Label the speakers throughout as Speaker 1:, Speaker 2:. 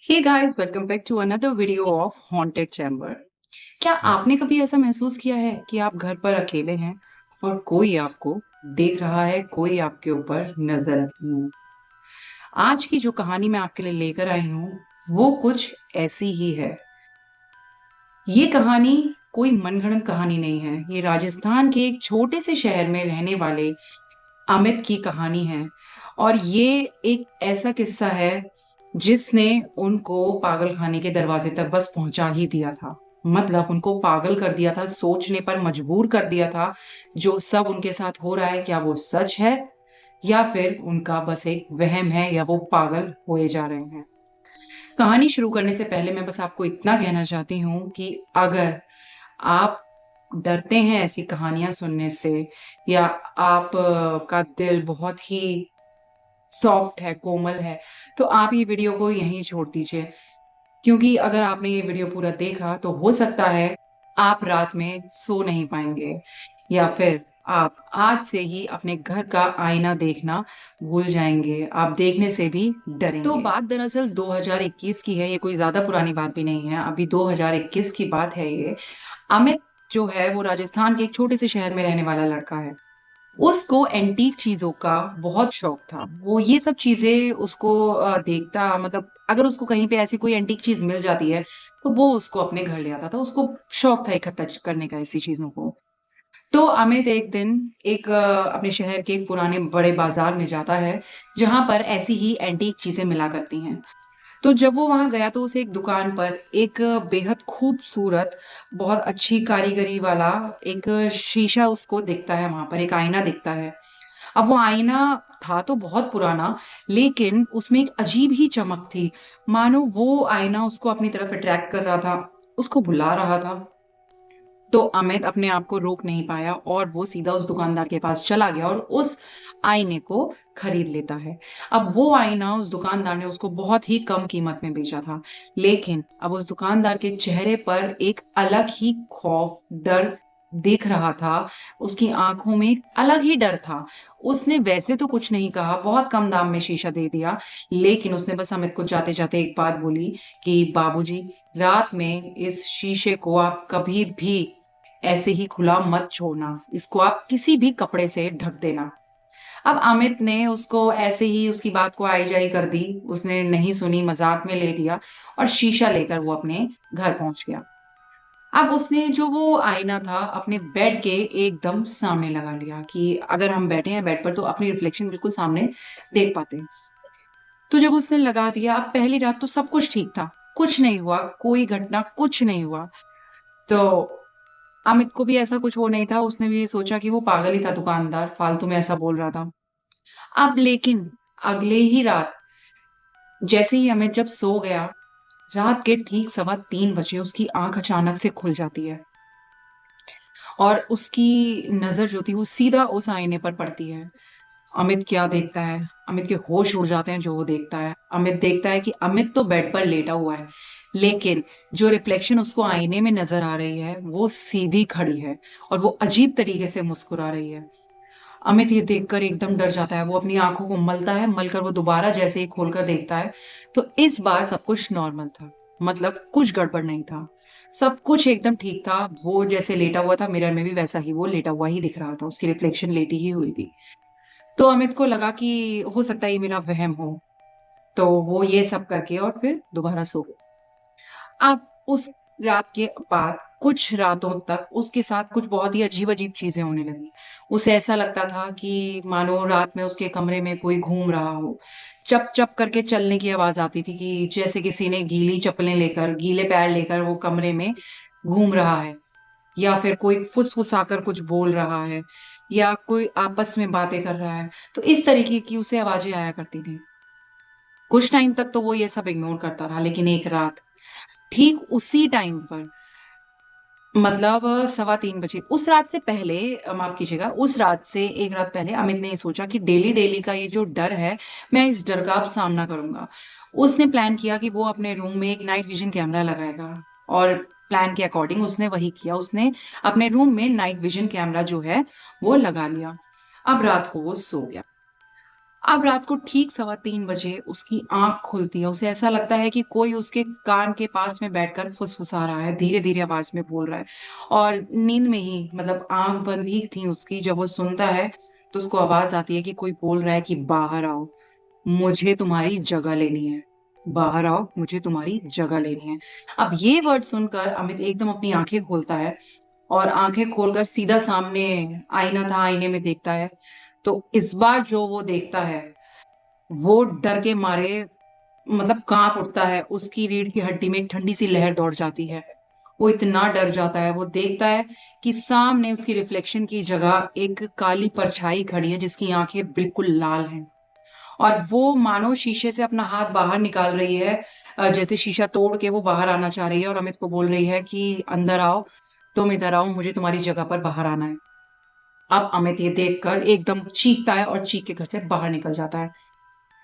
Speaker 1: Hey guys, welcome back to another video of haunted chamber. क्या आपने कभी ऐसा महसूस किया है कि आप घर पर अकेले हैं और कोई आपको देख रहा है, कोई आपके ऊपर नजर रखी है? आज की जो कहानी मैं आपके लिए लेकर आई हूँ, वो कुछ ऐसी ही है। ये कहानी कोई मनगढ़ंत कहानी नहीं है। ये राजस्थान के एक छोटे से शहर में रहने वाले अमित की कहानी है। और ये एक ऐसा किस्सा है जिसने उनको पागल खाने के दरवाजे तक बस पहुंचा ही दिया था। मतलब उनको पागल कर दिया था, सोचने पर मजबूर कर दिया था। जो सब उनके साथ हो रहा है, क्या वो सच है या फिर उनका बस एक वहम है, या वो पागल होए जा रहे हैं। कहानी शुरू करने से पहले मैं बस आपको इतना कहना चाहती हूँ कि अगर आप डरते हैं ऐसी कहानियां सुनने से, या आप का दिल बहुत ही सॉफ्ट है, कोमल है, तो आप ये वीडियो को यहीं छोड़ दीजिए। क्योंकि अगर आपने ये वीडियो पूरा देखा तो हो सकता है आप रात में सो नहीं पाएंगे, या फिर आप आज से ही अपने घर का आईना देखना भूल जाएंगे, आप देखने से भी डरेंगे। तो बात दरअसल 2021 की है, ये कोई ज्यादा पुरानी बात भी नहीं है, अभी 2021 की बात है ये। अमित जो है वो राजस्थान के एक छोटे से शहर में रहने वाला लड़का है। उसको एंटीक चीज़ों का बहुत शौक था। वो ये सब चीज़ें उसको देखता, मतलब अगर उसको कहीं पे ऐसी कोई एंटीक चीज़ मिल जाती है, तो वो उसको अपने घर ले आता था। उसको शौक था इकट्ठा करने का ऐसी चीज़ों को। तो अमित एक दिन अपने शहर के एक पुराने बड़े बाज़ार में जाता है, जहाँ पर ऐसी ही एंटीक चीज़ें मिला करती हैं। तो जब वो वहाँ गया तो उसे एक दुकान पर एक बेहद खूबसूरत, बहुत अच्छी कारीगरी वाला एक शीशा उसको दिखता है, वहाँ पर एक आईना दिखता है। अब वो आईना था तो बहुत पुराना, लेकिन उसमें एक अजीब ही चमक थी, मानो वो आईना उसको अपनी तरफ अट्रैक्ट कर रहा था, उसको बुला रहा था। तो अमित अपने आप को रोक नहीं पाया और वो सीधा उस दुकानदार के पास चला गया और उस आईने को खरीद लेता है। अब वो आईना उस दुकानदार ने उसको बहुत ही कम कीमत में बेचा था, लेकिन अब उस दुकानदार के चेहरे पर एक अलग ही खौफ, डर दिख रहा था। उसकी आंखों में एक अलग ही डर था। उसने वैसे तो कुछ नहीं कहा, बहुत कम दाम में शीशा दे दिया, लेकिन उसने बस अमित को जाते जाते एक बात बोली कि बाबूजी, रात में इस शीशे को आप कभी भी ऐसे ही खुला मत छोड़ना, इसको आप किसी भी कपड़े से ढक देना। अब अमित ने उसको ऐसे ही उसकी बात को आई-जाई कर दी, उसने नहीं सुनी, मज़ाक में ले लिया और शीशा लेकर वो अपने घर पहुँच गया। अब उसने जो वो आईना था अपने बेड के एकदम सामने लगा लिया कि अगर हम बैठे हैं बेड पर तो अपनी रिफ्लेक्शन बिल्कुल सामने देख पाते हैं। तो जब उसने लगा दिया, अब पहली रात तो सब कुछ ठीक था, कुछ नहीं हुआ, कोई घटना, कुछ नहीं हुआ। तो अमित को भी ऐसा कुछ वो नहीं था, उसने भी सोचा कि वो पागल ही था दुकानदार, फालतू में ऐसा बोल रहा था। अब लेकिन अगले ही रात जैसे ही अमित जब सो गया, रात के ठीक 3:15 बजे उसकी आँख अचानक से खुल जाती है और उसकी नज़र जो थी वो सीधा उस आईने पर पड़ती है। अमित क्या देखता है? अमित के होश उड़ जाते हैं जो वो देखता है। अमित देखता है कि अमित तो बेड पर लेटा हुआ है, लेकिन जो रिफ्लेक्शन उसको आईने में नज़र आ रही है, वो सीधी खड़ी है और वो अजीब तरीके से मुस्कुरा रही है। अमित ये देखकर एकदम डर जाता है, वो अपनी आँखों को मलता है, मलकर वो दोबारा जैसे ही खोलकर देखता है, तो इस बार सब कुछ नॉर्मल था। मतलब कुछ गड़बड़ नहीं था। सब कुछ एकदम ठीक था, वो जैसे लेटा हुआ था मिरर में भी वैसा ही वो लेटा हुआ ही दिख रहा था, उसकी रिफ्लेक्शन लेटी ही हुई थी। तो अमित को लगा कि हो सकता है ये मेरा वहम हो, तो वो ये सब करके और फिर दोबारा सो गया। अब उस रात के बाद कुछ रातों तक उसके साथ कुछ बहुत ही अजीब-अजीब चीज़ें होने लगी। उसे ऐसा लगता था कि मानो रात में उसके कमरे में कोई घूम रहा हो। चप-चप करके चलने की आवाज़ आती थी कि जैसे किसी ने गीली चप्पलें लेकर, गीले पैर लेकर वो कमरे में घूम रहा है, या फिर कोई फुसफुसाकर कुछ बोल रहा है, या कोई आपस में बातें कर रहा है। तो इस तरीके की उसे आवाज़ें आया करती थी। कुछ टाइम तक तो वो ये सब इग्नोर करता रहा, लेकिन एक रात ठीक उसी टाइम पर, मतलब 3:15 बजे, उस रात से पहले, माफ़ कीजिएगा, उस रात से 1 रात पहले अमित ने ये सोचा कि डेली-डेली का ये जो डर है, मैं इस डर का अब सामना करूँगा। उसने प्लान किया कि वो अपने रूम में एक नाइट विज़न कैमरा लगाएगा और प्लान के अकॉर्डिंग उसने वही किया। उसने अपने रूम में नाइट विज़न कैमरा जो है, वो लगा लिया। अब रात को वो सो गया। अब रात को ठीक 3:15 बजे उसकी आँख खुलती है, उसे ऐसा लगता है कि कोई उसके कान के पास में बैठकर फुसफुसा रहा है, धीरे-धीरे आवाज़ में बोल रहा है। और नींद में ही मतलब आँख बंद ही थी उसकी, जब वो सुनता है, तो उसको आवाज़ आती है कि कोई बोल रहा है कि बाहर आओ, मुझे तुम्हारी जगह लेनी है। बाहर आओ, मुझे तुम्हारी जगह लेनी है। अब ये वर्ड सुनकर अमित एकदम अपनी आँखें खोलता है और आँखें खोलकर सीधा सामने आईना था, आईने में देखता है। तो इस बार जो वो देखता है, वो डर के मारे मतलब काँप उठता है, उसकी रीढ़ की हड्डी में एक ठंडी-सी लहर दौड़ जाती है। वो इतना डर जाता है, वो देखता है कि सामने उसकी रिफ्लेक्शन की जगह एक काली परछाई खड़ी है जिसकी आँखें बिल्कुल लाल हैं। और वो मानो शीशे से अपना हाथ बाहर निकाल रही है, जैसे शीशा तोड़ के वो बाहर आना चाह रही है और अमित को बोल रही है कि अंदर आओ, तुम इधर आओ, मुझे तुम्हारी जगह पर बाहर आना है। अब अमित ये देखकर एकदम चीखता है और चीख के घर से बाहर निकल जाता है।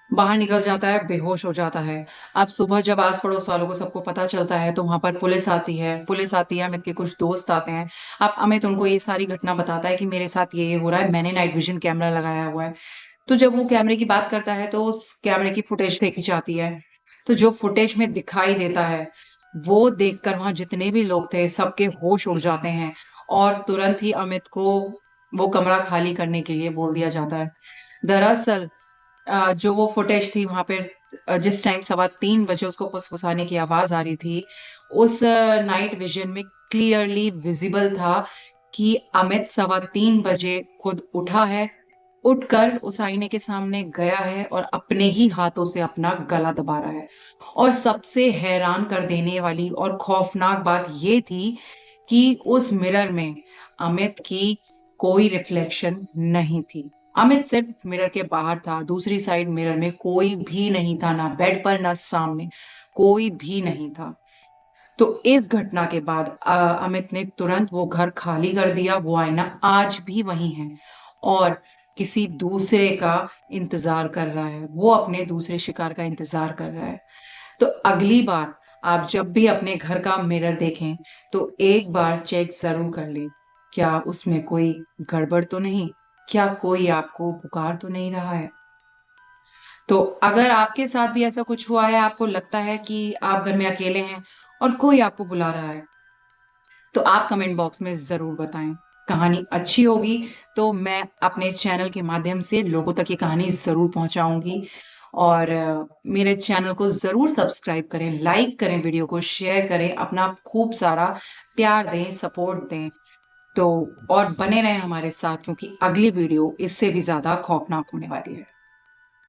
Speaker 1: बाहर निकल जाता है, बेहोश हो जाता है। अब सुबह जब आस-पड़ोस वालों को सबको पता चलता है, तो वहाँ पर पुलिस आती है, अमित के कुछ दोस्त आते हैं। अब अमित उनको ये सारी घटना बताता है कि मेरे साथ ये हो रहा है, मैंने नाइट विज़न कैमरा लगाया हुआ है। तो जब वो कैमरे की बात करता है, तो उस कैमरे की फुटेज देखी जाती है। तो जो फुटेज में दिखाई देता है, वो देखकर वहाँ जितने भी लोग थे, सबके होश उड़ जाते हैं और तुरंत ही अमित को वो कमरा खाली करने के लिए बोल दिया जाता है। दरअसल जो वो फुटेज थी वहाँ पे, जिस टाइम 3:15 बजे उसको फुसफुसाने की आवाज़ आ रही थी, उस नाइट विज़न में क्लियरली विज़िबल था कि अमित 3:15 बजे खुद उठा है, उठकर उस आईने के सामने गया है और अपने ही हाथों से अपना गला दबा रहा है। और सबसे हैरान कर देने वाली और खौफनाक बात ये थी कि उस मिरर में अमित की कोई रिफ्लेक्शन नहीं थी। अमित सिर्फ मिरर के बाहर था, दूसरी साइड मिरर में कोई भी नहीं था, ना बेड पर ना सामने, कोई भी नहीं था। तो इस घटना के बाद अमित ने तुरंत वो घर खाली कर दिया, वो आईना आज भी वहीं है और किसी दूसरे का इंतज़ार कर रहा है, वो अपने दूसरे शिकार का इंतज़ार कर रहा है। तो अगली बार आप जब भी अपने घर का मिरर देखें, तो एक बार चेक ज़रूर कर लें, क्या उसमें कोई गड़बड़ तो नहीं? क्या कोई आपको पुकार तो नहीं रहा है? तो अगर आपके साथ भी ऐसा कुछ हुआ है, आपको लगता है कि आप घर में अकेले हैं और कोई आपको बुला रहा है, तो आप कमेंट बॉक्स में ज़रूर बताएँ। कहानी अच्छी होगी, तो मैं अपने चैनल के माध्यम से लोगों तक ये कहानी ज़रूर पहुँचाऊँगी और मेरे चैनल को ज़रूर सब्सक्राइब करें, लाइक करें, वीडियो को शेयर करें, अपना खूब सारा प्यार दें, सपोर्ट दें। तो और बने रहें हमारे साथ क्योंकि अगली वीडियो इससे भी ज़्यादा खौफनाक होने वाली है।